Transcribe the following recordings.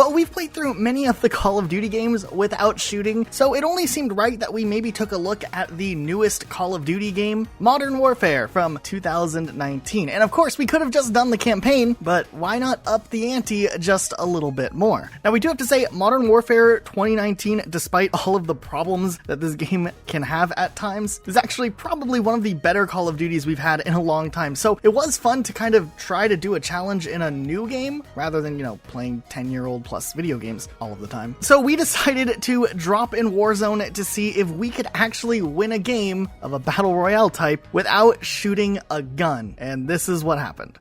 Well, we've played through many of the Call of Duty games without shooting, so it only seemed right that we maybe took a look at the newest Call of Duty game, Modern Warfare from 2019. And of course, we could have just done the campaign, but why not up the ante just a little bit more? Now, we do have to say, Modern Warfare 2019, despite all of the problems that this game can have at times, is actually probably one of the better Call of Duties we've had in a long time. So it was fun to kind of try to do a challenge in a new game, rather than, playing 10-year-old plus video games all of the time. So we decided to drop in Warzone to see if we could actually win a game of a battle royale type without shooting a gun. And this is what happened.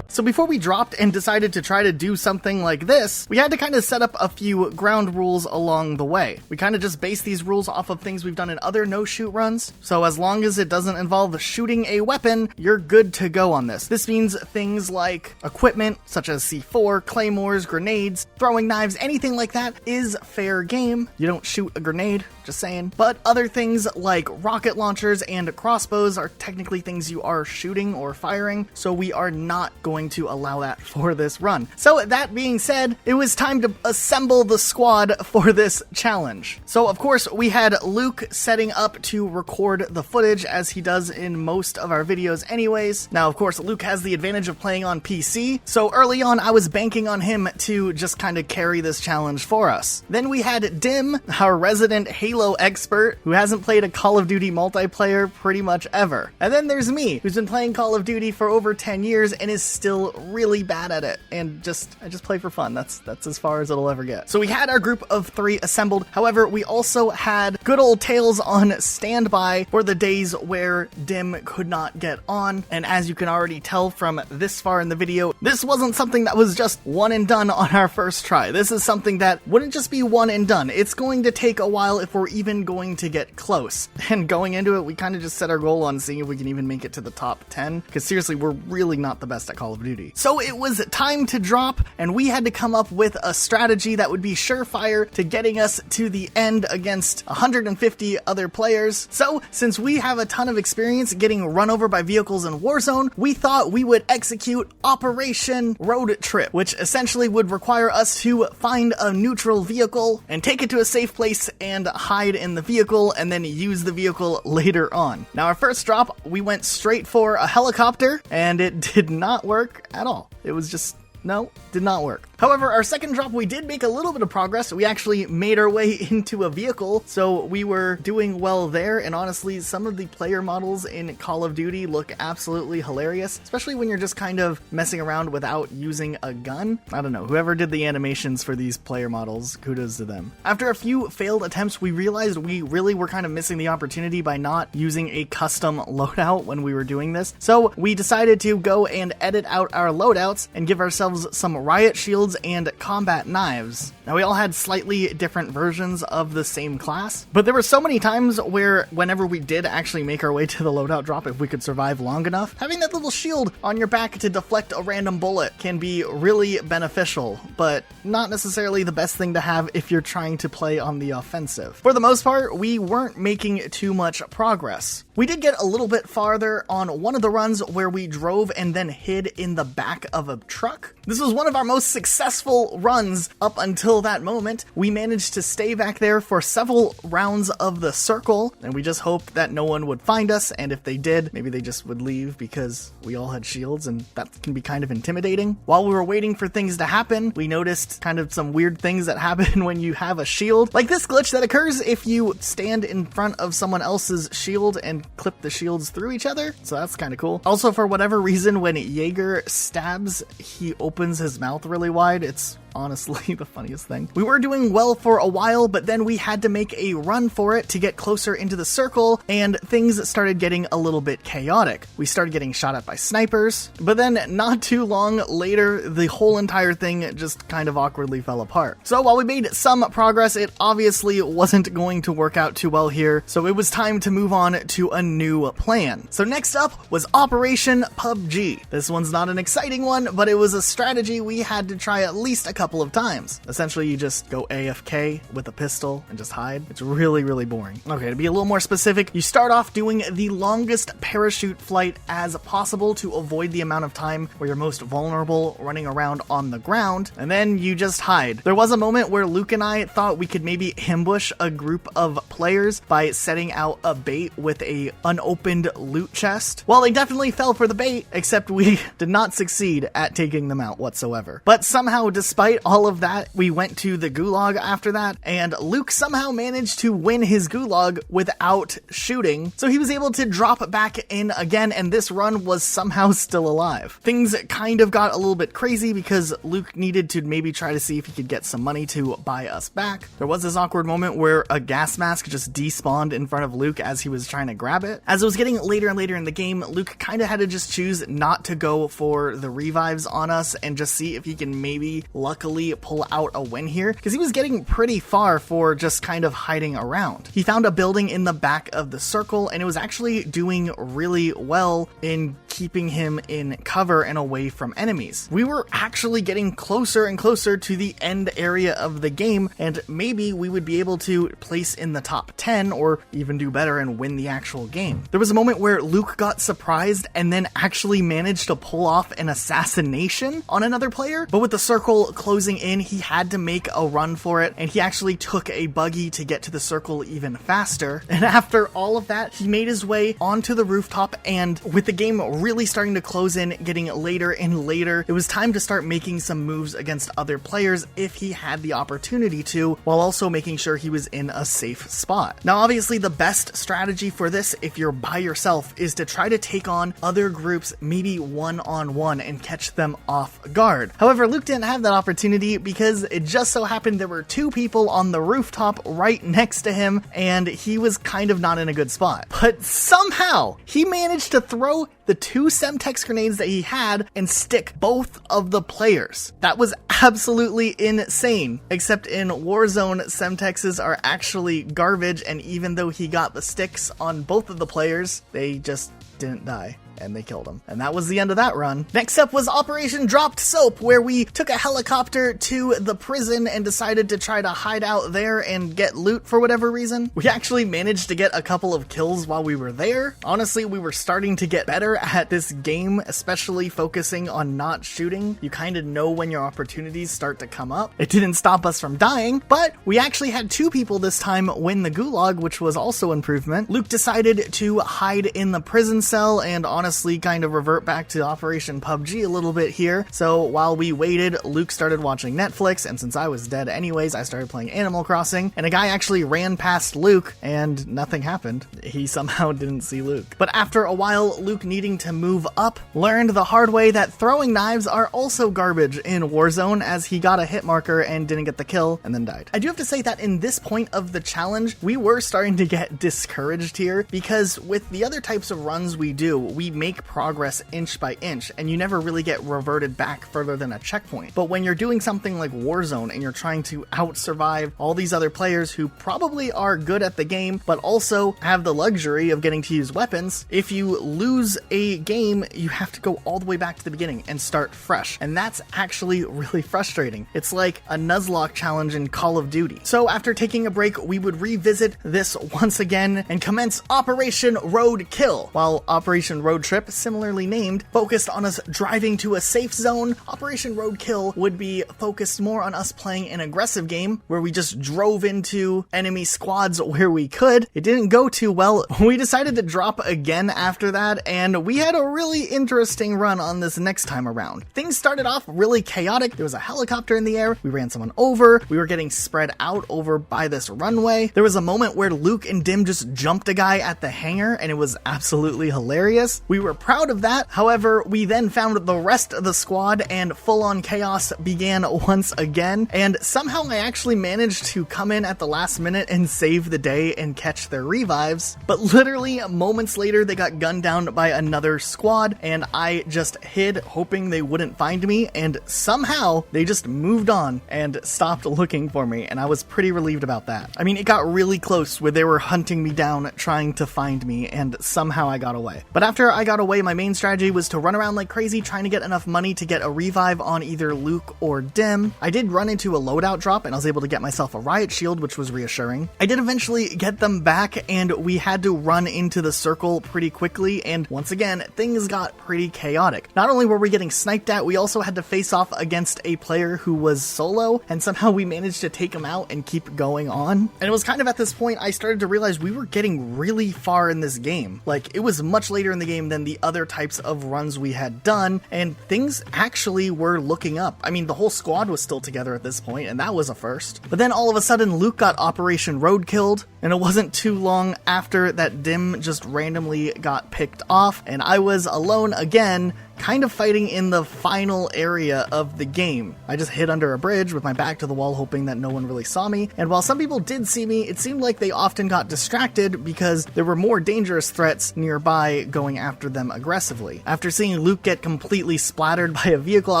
So before we dropped and decided to try to do something like this, we had to kind of set up a few ground rules along the way. We kind of just based these rules off of things we've done in other no-shoot runs, so as long as it doesn't involve shooting a weapon, you're good to go on this. This means things like equipment, such as C4, claymores, grenades, throwing knives, anything like that is fair game. You don't shoot a grenade, just saying. But other things like rocket launchers and crossbows are technically things you are shooting or firing, so we are not going to allow that for this run. So that being said, it was time to assemble the squad for this challenge. So of course we had Luke setting up to record the footage as he does in most of our videos anyways. Now of course Luke has the advantage of playing on PC, so early on I was banking on him to just kind of carry this challenge for us. Then we had Dim, our resident Halo expert, who hasn't played a Call of Duty multiplayer pretty much ever. And then there's me, who's been playing Call of Duty for over 10 years and is still really bad at it, and I just play for fun. That's as far as it'll ever get. So we had our group of 3 assembled. However, we also had good old Tails on standby for the days where Dim could not get on. And as you can already tell from this far in the video, this wasn't something that was just one and done on our first try. This is something that wouldn't just be one and done. It's going to take a while if we're even going to get close. And going into it, we kind of just set our goal on seeing if we can even make it to the top 10, because seriously, we're really not the best at Call of Duty. So it was time to drop, and we had to come up with a strategy that would be surefire to getting us to the end against 150 other players. So since we have a ton of experience getting run over by vehicles in Warzone, we thought we would execute Operation Road Trip, which essentially would require us to find a neutral vehicle and take it to a safe place and hide in the vehicle and then use the vehicle later on. Now our first drop, we went straight for a helicopter, and it did not work at all. It was just, no, did not work. However, our second drop, we did make a little bit of progress. We actually made our way into a vehicle, so we were doing well there, and honestly, some of the player models in Call of Duty look absolutely hilarious, especially when you're just kind of messing around without using a gun. I don't know, whoever did the animations for these player models, kudos to them. After a few failed attempts, we realized we really were kind of missing the opportunity by not using a custom loadout when we were doing this, so we decided to go and edit out our loadouts and give ourselves some riot shields and combat knives. Now we all had slightly different versions of the same class, but there were so many times where whenever we did actually make our way to the loadout drop, if we could survive long enough, having that little shield on your back to deflect a random bullet can be really beneficial, but not necessarily the best thing to have if you're trying to play on the offensive. For the most part, we weren't making too much progress. We did get a little bit farther on one of the runs where we drove and then hid in the back of a truck. This was one of our most successful runs up until that moment. We managed to stay back there for several rounds of the circle, and we just hoped that no one would find us, and if they did, maybe they just would leave because we all had shields, and that can be kind of intimidating. While we were waiting for things to happen, we noticed kind of some weird things that happen when you have a shield, like this glitch that occurs if you stand in front of someone else's shield and clip the shields through each other, so that's kind of cool. Also, for whatever reason, when Jaeger stabs, he opens his mouth really wide. It's honestly the funniest thing. We were doing well for a while, but then we had to make a run for it to get closer into the circle, and things started getting a little bit chaotic. We started getting shot at by snipers, but then not too long later, the whole entire thing just kind of awkwardly fell apart. So while we made some progress, it obviously wasn't going to work out too well here, so it was time to move on to a new plan. So next up was Operation PUBG. This one's not an exciting one, but it was a strategy we had to try at least a couple of times. Essentially, you just go AFK with a pistol and just hide. It's really, really boring. Okay, to be a little more specific, you start off doing the longest parachute flight as possible to avoid the amount of time where you're most vulnerable running around on the ground, and then you just hide. There was a moment where Luke and I thought we could maybe ambush a group of players by setting out a bait with a unopened loot chest. Well, they definitely fell for the bait, except we did not succeed at taking them out whatsoever. But somehow, despite all of that, we went to the gulag after that, and Luke somehow managed to win his gulag without shooting, so he was able to drop back in again, and this run was somehow still alive. Things kind of got a little bit crazy because Luke needed to maybe try to see if he could get some money to buy us back. There was this awkward moment where a gas mask just despawned in front of Luke as he was trying to grab it. As it was getting later and later in the game, Luke kind of had to just choose not to go for the revives on us and just see if he can maybe luckily pull out a win here, because he was getting pretty far for just kind of hiding around. He found a building in the back of the circle, and it was actually doing really well in keeping him in cover and away from enemies. We were actually getting closer and closer to the end area of the game, and maybe we would be able to place in the top 10 or even do better and win the actual game. There was a moment where Luke got surprised and then actually managed to pull off an assassination on another player, but with the circle closing in, he had to make a run for it, and he actually took a buggy to get to the circle even faster. And after all of that, he made his way onto the rooftop, and with the game really starting to close in, getting later and later, it was time to start making some moves against other players if he had the opportunity to, while also making sure he was in a safe spot. Now, obviously, the best strategy for this, if you're by yourself, is to try to take on other groups, maybe one-on-one, and catch them off guard. However, Luke didn't have that opportunity because it just so happened there were two people on the rooftop right next to him, and he was kind of not in a good spot. But somehow, he managed to throw the two Semtex grenades that he had and stick both of the players. That was absolutely insane. Except in Warzone, Semtexes are actually garbage, and even though he got the sticks on both of the players, they just didn't die. And they killed him. And that was the end of that run. Next up was Operation Dropped Soap, where we took a helicopter to the prison and decided to try to hide out there and get loot for whatever reason. We actually managed to get a couple of kills while we were there. Honestly, we were starting to get better at this game, especially focusing on not shooting. You kind of know when your opportunities start to come up. It didn't stop us from dying, but we actually had two people this time win the gulag, which was also improvement. Luke decided to hide in the prison cell and honestly kind of revert back to Operation PUBG a little bit here. So while we waited, Luke started watching Netflix, and since I was dead anyways, I started playing Animal Crossing, and a guy actually ran past Luke and nothing happened. He somehow didn't see Luke. But after a while, Luke needing to move up learned the hard way that throwing knives are also garbage in Warzone, as he got a hit marker and didn't get the kill and then died. I do have to say that in this point of the challenge, we were starting to get discouraged here, because with the other types of runs we do, we make progress inch by inch, and you never really get reverted back further than a checkpoint. But when you're doing something like Warzone and you're trying to out-survive all these other players who probably are good at the game, but also have the luxury of getting to use weapons, if you lose a game, you have to go all the way back to the beginning and start fresh. And that's actually really frustrating. It's like a Nuzlocke challenge in Call of Duty. So after taking a break, we would revisit this once again and commence Operation Road Kill. While Operation Road Trip, similarly named, focused on us driving to a safe zone, Operation Roadkill would be focused more on us playing an aggressive game where we just drove into enemy squads where we could. It didn't go too well. We decided to drop again after that, and we had a really interesting run on this next time around. Things started off really chaotic. There was a helicopter in the air. We ran someone over. We were getting spread out over by this runway. There was a moment where Luke and Dim just jumped a guy at the hangar, and it was absolutely hilarious. We were proud of that. However, we then found the rest of the squad and full-on chaos began once again, and somehow I actually managed to come in at the last minute and save the day and catch their revives. But literally moments later, they got gunned down by another squad, and I just hid hoping they wouldn't find me, and somehow they just moved on and stopped looking for me, and I was pretty relieved about that. I mean, it got really close where they were hunting me down trying to find me, and somehow I got away. But after I I got away, my main strategy was to run around like crazy trying to get enough money to get a revive on either Luke or Dim. I did run into a loadout drop and I was able to get myself a riot shield, which was reassuring. I did eventually get them back and we had to run into the circle pretty quickly, and once again, things got pretty chaotic. Not only were we getting sniped at, we also had to face off against a player who was solo, and somehow we managed to take him out and keep going on. And it was kind of at this point I started to realize we were getting really far in this game. Like, it was much later in the game than the other types of runs we had done, and things actually were looking up. I mean, the whole squad was still together at this point, and that was a first. But then all of a sudden, Luke got Operation Road killed, and it wasn't too long after that Dim just randomly got picked off, and I was alone again, kind of fighting in the final area of the game. I just hid under a bridge with my back to the wall, hoping that no one really saw me, and while some people did see me, it seemed like they often got distracted because there were more dangerous threats nearby going after them aggressively. After seeing Luke get completely splattered by a vehicle, I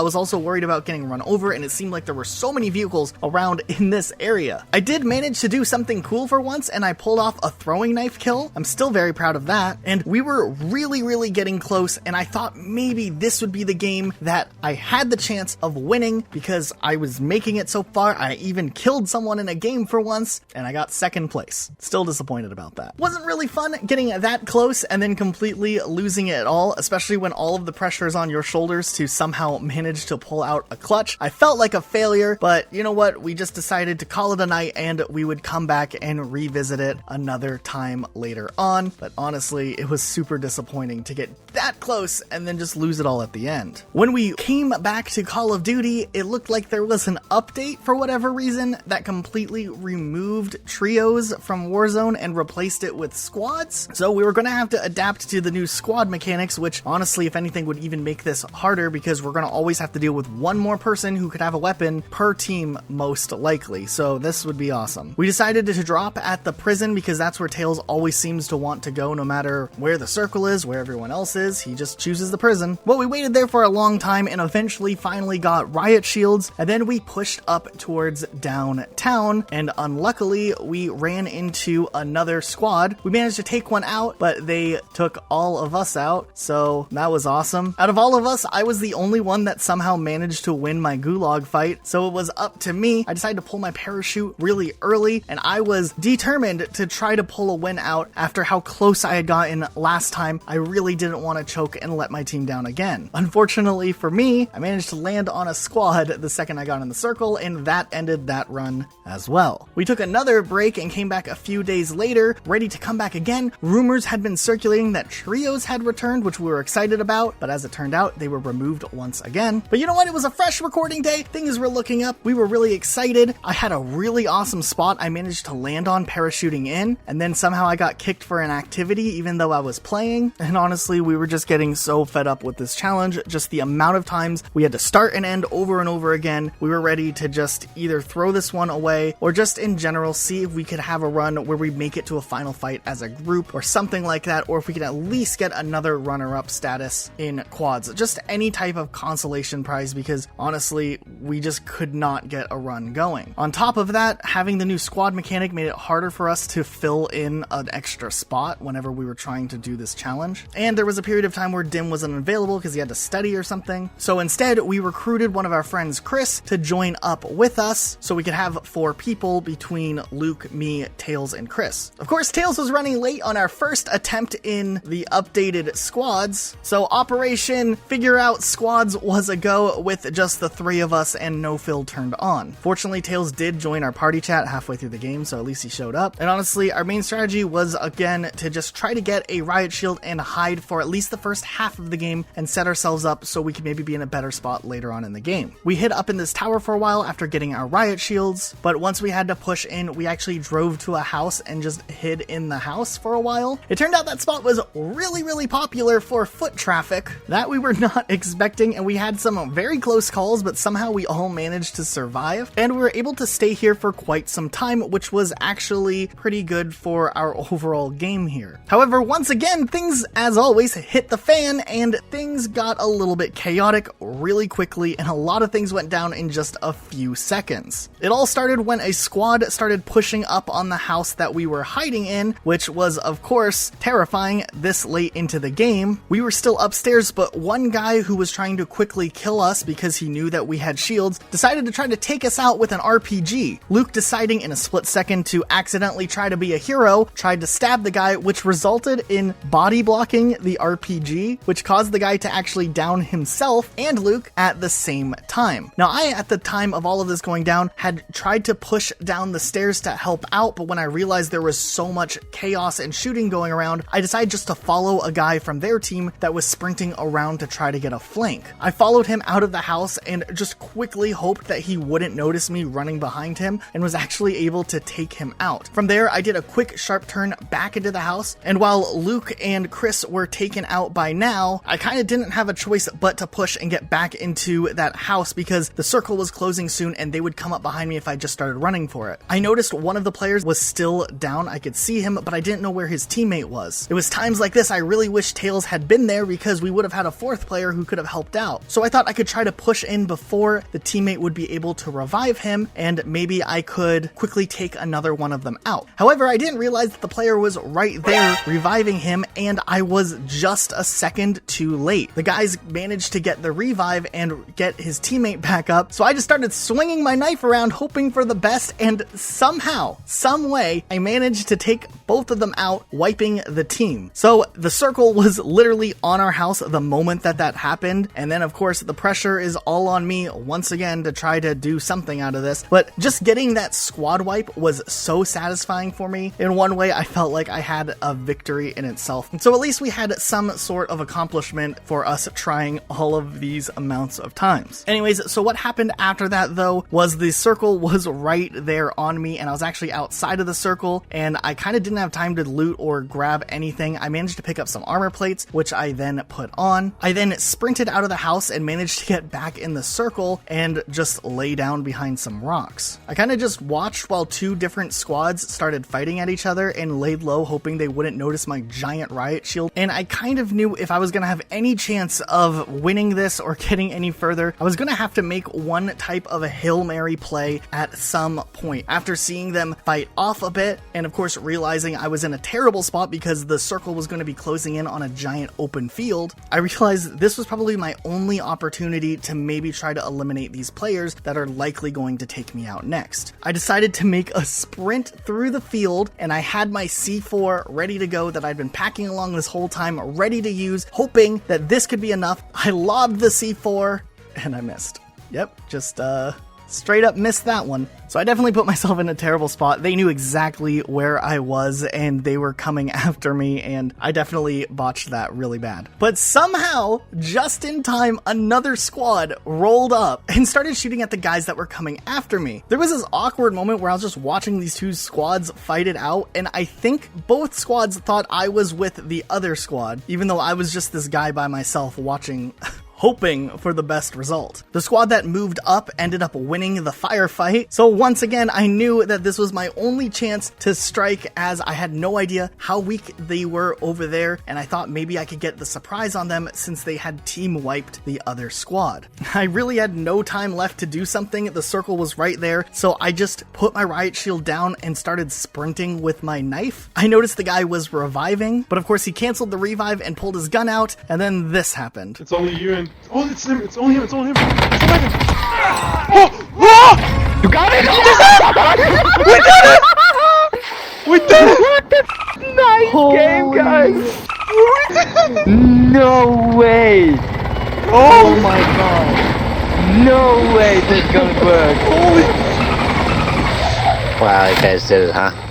was also worried about getting run over, and it seemed like there were so many vehicles around in this area. I did manage to do something cool for once, and I pulled off a throwing knife kill. I'm still very proud of that, and we were really getting close, and I thought maybe this would be the game that I had the chance of winning because I was making it so far. I even killed someone in a game for once, and I got second place. Still disappointed about that. Wasn't really fun getting that close and then completely losing it all, especially when all of the pressure is on your shoulders to somehow manage to pull out a clutch. I felt like a failure, but you know what? We just decided to call it a night and we would come back and revisit it another time later on. But honestly, it was super disappointing to get that close and then just lose it all at the end. When we came back to Call of Duty, it looked like there was an update for whatever reason that completely removed trios from Warzone and replaced it with squads. So we were going to have to adapt to the new squad mechanics, which honestly, if anything, would even make this harder because we're going to always have to deal with one more person who could have a weapon per team most likely. So this would be awesome. We decided to drop at the prison because that's where Tails always seems to want to go no matter where the circle is, where everyone else is. He just chooses the prison. Well, we waited there for a long time and eventually finally got riot shields, and then we pushed up towards downtown, and unluckily we ran into another squad. We managed to take one out, but they took all of us out, so that was awesome. Out of all of us, I was the only one that somehow managed to win my gulag fight, so it was up to me. I decided to pull my parachute really early, and I was determined to try to pull a win out after how close I had gotten last time. I really didn't want to choke and let my team down again. Unfortunately for me, I managed to land on a squad the second I got in the circle, and that ended that run as well. We took another break and came back a few days later, ready to come back again. Rumors had been circulating that trios had returned, which we were excited about, but as it turned out, they were removed once again. But you know what? It was a fresh recording day. Things were looking up. We were really excited. I had a really awesome spot I managed to land on parachuting in, and then somehow I got kicked for an activity even though I was playing, and honestly, we were just getting so fed up with this challenge. Just the amount of times we had to start and end over and over again. We were ready to just either throw this one away or just in general see if we could have a run where we make it to a final fight as a group or something like that, or if we could at least get another runner-up status in quads. Just any type of consolation prize, because honestly, we just could not get a run going. On top of that, having the new squad mechanic made it harder for us to fill in an extra spot whenever we were trying to do this challenge. And there was a period of time where Dim was unavailable because he had to study or something. So instead, we recruited one of our friends, Chris, to join up with us so we could have 4 people between Luke, me, Tails, and Chris. Of course, Tails was running late on our first attempt in the updated squads, so Operation Figure Out Squads was a go with just the 3 of us and no fill turned on. Fortunately, Tails did join our party chat halfway through the game, so at least he showed up. And honestly, our main strategy was again to just try to get a riot shield and hide for at least the first half of the game and set ourselves up so we could maybe be in a better spot later on in the game. We hid up in this tower for a while after getting our riot shields, but once we had to push in, we actually drove to a house and just hid in the house for a while. It turned out that spot was really popular for foot traffic that we were not expecting, and we had some very close calls, but somehow we all managed to survive, and we were able to stay here for quite some time, which was actually actually pretty good for our overall game here. However, once again, things, as always, hit the fan, and things got a little bit chaotic really quickly, and a lot of things went down in just a few seconds. It all started when a squad started pushing up on the house that we were hiding in, which was, of course, terrifying this late into the game. We were still upstairs, but one guy who was trying to quickly kill us because he knew that we had shields decided to try to take us out with an RPG. Luke, deciding in a split second to accidentally try to be a hero, tried to stab the guy, which resulted in body blocking the RPG, which caused the guy to actually down himself and Luke at the same time. Now, I, at the time of all of this going down, had tried to push down the stairs to help out, but when I realized there was so much chaos and shooting going around, I decided just to follow a guy from their team that was sprinting around to try to get a flank. I followed him out of the house and just quickly hoped that he wouldn't notice me running behind him, and was actually able to take him out. From there, I did a quick sharp turn back into the house, and while Luke and Chris were taken out by now, I kind of didn't have a choice but to push and get back into that house because the circle was closing soon and they would come up behind me if I just started running for it. I noticed one of the players was still down. I could see him, but I didn't know where his teammate was. It was times like this I really wish Tails had been there because we would have had a fourth player who could have helped out. So I thought I could try to push in before the teammate would be able to revive him, and maybe I could quickly take another one of them out. However, I didn't realize that the player was right there reviving him, and I was just a second too late. The guys managed to get the revive and get his teammate back up, so I just started swinging my knife around hoping for the best, and somehow, some way, I managed to take both of them out, wiping the team. So the circle was literally on our house the moment that that happened, and then of course the pressure is all on me once again to try to do something out of this, but just getting that squad wipe was so satisfying for me. In one way, I felt like I had a victory in itself. And so at least we had some sort of accomplishment for us trying all of these amounts of times. Anyways, so what happened after that though was the circle was right there on me, and I was actually outside of the circle, and I kind of didn't have time to loot or grab anything. I managed to pick up some armor plates, which I then put on. I then sprinted out of the house and managed to get back in the circle and just lay down behind some rocks. I kind of just watched while two different squads started fighting at each other and laid low, hoping they wouldn't notice my giant riot shield. And I kind of knew if I was going to have any chance of winning this or getting any further, I was going to have to make one type of a Hail Mary play at some point. After seeing them fight off a bit, and of course realizing I was in a terrible spot because the circle was going to be closing in on a giant open field, I realized this was probably my only opportunity to maybe try to eliminate these players that are likely going to take me out next. I decided to make a sprint through the field, and I had my C4 ready to go that I'd been packing along this whole time, ready to use, hoping that this could be enough. I lobbed the C4 and I missed. Yep, just straight up missed that one. So I definitely put myself in a terrible spot. They knew exactly where I was and they were coming after me, and I definitely botched that really bad. But somehow, just in time, another squad rolled up and started shooting at the guys that were coming after me. There was this awkward moment where I was just watching these two squads fight it out, and I think both squads thought I was with the other squad, even though I was just this guy by myself watching hoping for the best result. The squad that moved up ended up winning the firefight, so once again I knew that this was my only chance to strike, as I had no idea how weak they were over there, and I thought maybe I could get the surprise on them since they had team wiped the other squad. I really had no time left to do something. The circle was right there, so I just put my riot shield down and started sprinting with my knife. I noticed the guy was reviving, but of course he canceled the revive and pulled his gun out, and then this happened. It's only you and... Oh, it's him! It's only him! It's only him! It's only him! Oh! Oh! You got it! We did it! We did it! Nice game, guys! No way! Oh my god! No way this is gonna work! Holy! Wow, you guys did it, huh?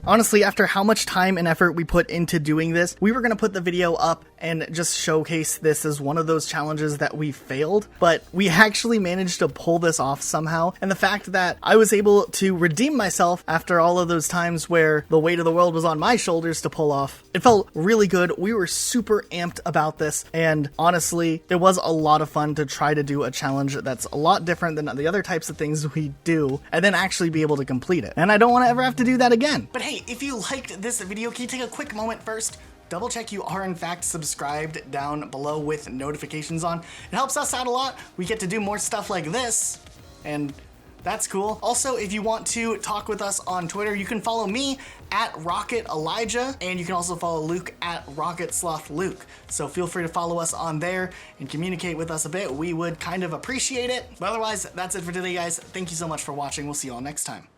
Honestly, after how much time and effort we put into doing this, we were going to put the video up and just showcase this as one of those challenges that we failed, but we actually managed to pull this off somehow. And the fact that I was able to redeem myself after all of those times where the weight of the world was on my shoulders to pull off, it felt really good. We were super amped about this, and honestly, it was a lot of fun to try to do a challenge that's a lot different than the other types of things we do, and then actually be able to complete it. And I don't want to ever have to do that again. But hey, if you liked this video, can you take a quick moment first? Double check you are in fact subscribed down below with notifications on. It helps us out a lot. We get to do more stuff like this, and that's cool. Also, if you want to talk with us on Twitter, you can follow me at Rocket Elijah, and you can also follow Luke at Rocket Sloth Luke. So feel free to follow us on there and communicate with us a bit. We would kind of appreciate it. But otherwise, that's it for today, guys. Thank you so much for watching. We'll see you all next time.